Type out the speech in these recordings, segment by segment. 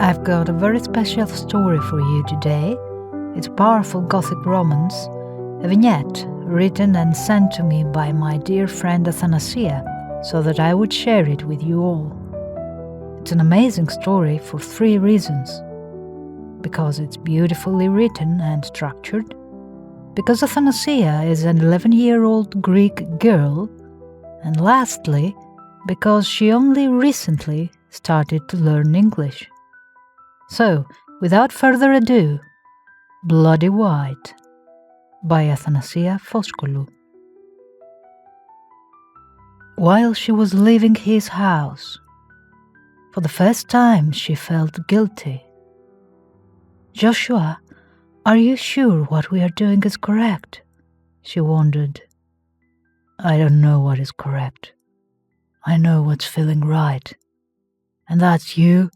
I've got a very special story for you today. It's a powerful Gothic romance, a vignette written and sent to me by my dear friend Athanasia, so that I would share it with you all. It's an amazing story for 3 reasons. Because it's beautifully written and structured, because Athanasia is an 11-year-old Greek girl, and lastly, because she only recently started to learn English. So, without further ado, Bloody White by Athanasia Foscolu. While she was leaving his house, for the first time she felt guilty. "Joshua, are you sure what we are doing is correct?" she wondered. "I don't know what is correct. I know what's feeling right. And that's you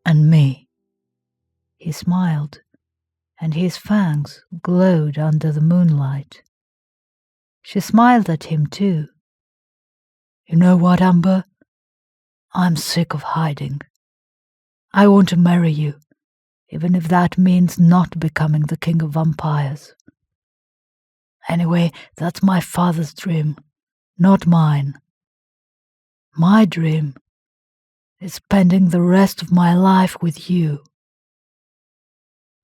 and me." He smiled, and his fangs glowed under the moonlight. She smiled at him too. "You know what, Amber? I'm sick of hiding. I want to marry you, even if that means not becoming the king of vampires. Anyway, that's my father's dream, not mine. My dream is spending the rest of my life with you."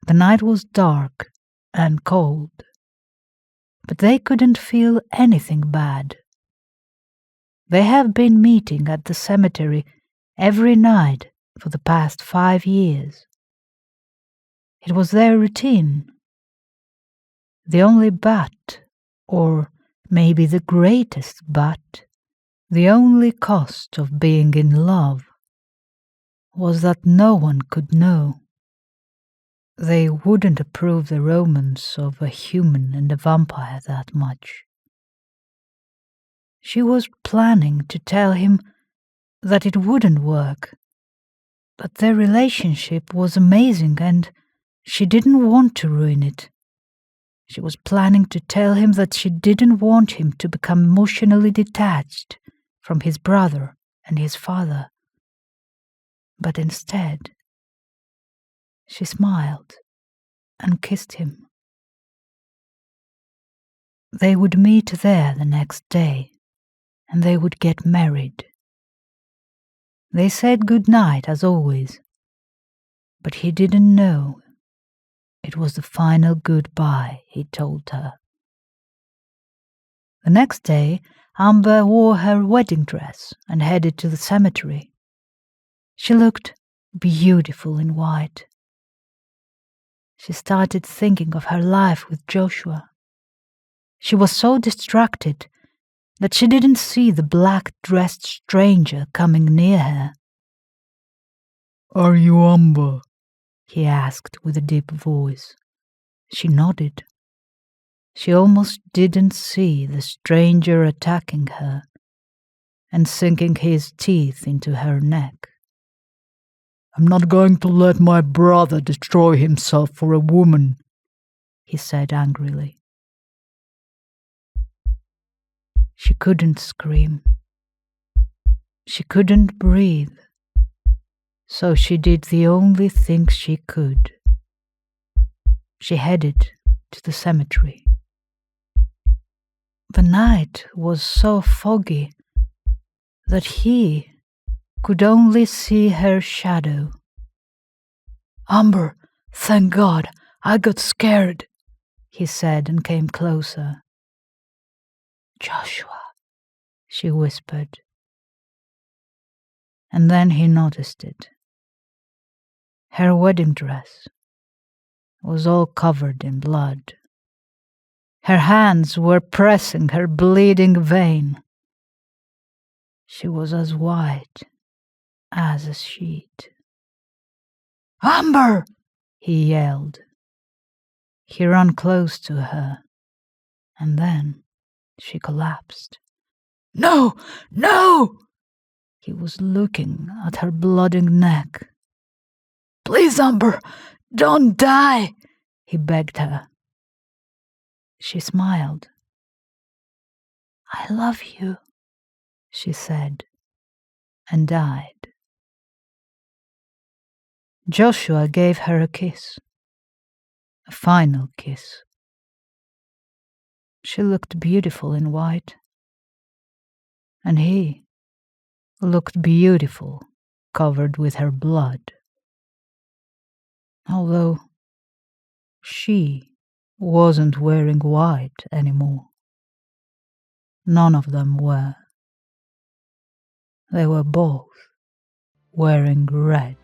The night was dark and cold, but they couldn't feel anything bad. They have been meeting at the cemetery every night for the past 5 years. It was their routine. The only but, or maybe the greatest but, the only cost of being in love, was that no one could know. They wouldn't approve the romance of a human and a vampire that much. She was planning to tell him that it wouldn't work, but their relationship was amazing and she didn't want to ruin it. She was planning to tell him that she didn't want him to become emotionally detached from his brother and his father. But instead, she smiled and kissed him. They would meet there the next day, and they would get married. They said good night as always, but he didn't know it was the final goodbye he told her. The next day, Amber wore her wedding dress and headed to the cemetery. She looked beautiful in white. She started thinking of her life with Joshua. She was so distracted that she didn't see the black-dressed stranger coming near her. "Are you Amber?" he asked with a deep voice. She nodded. She almost didn't see the stranger attacking her and sinking his teeth into her neck. "I'm not going to let my brother destroy himself for a woman," he said angrily. She couldn't scream. She couldn't breathe. So she did the only thing she could. She headed to the cemetery. The night was so foggy that he could only see her shadow. "Amber, thank God, I got scared," he said and came closer. "Joshua," she whispered. And then he noticed it. Her wedding dress was all covered in blood. Her hands were pressing her bleeding vein. She was as white as a sheet. "Amber!" he yelled. He ran close to her, and then she collapsed. "No! No!" He was looking at her blooding neck. "Please, Amber, don't die!" he begged her. She smiled. "I love you," she said, and died. Joshua gave her a kiss, a final kiss. She looked beautiful in white, and he looked beautiful covered with her blood. Although she wasn't wearing white anymore. None of them were. They were both wearing red.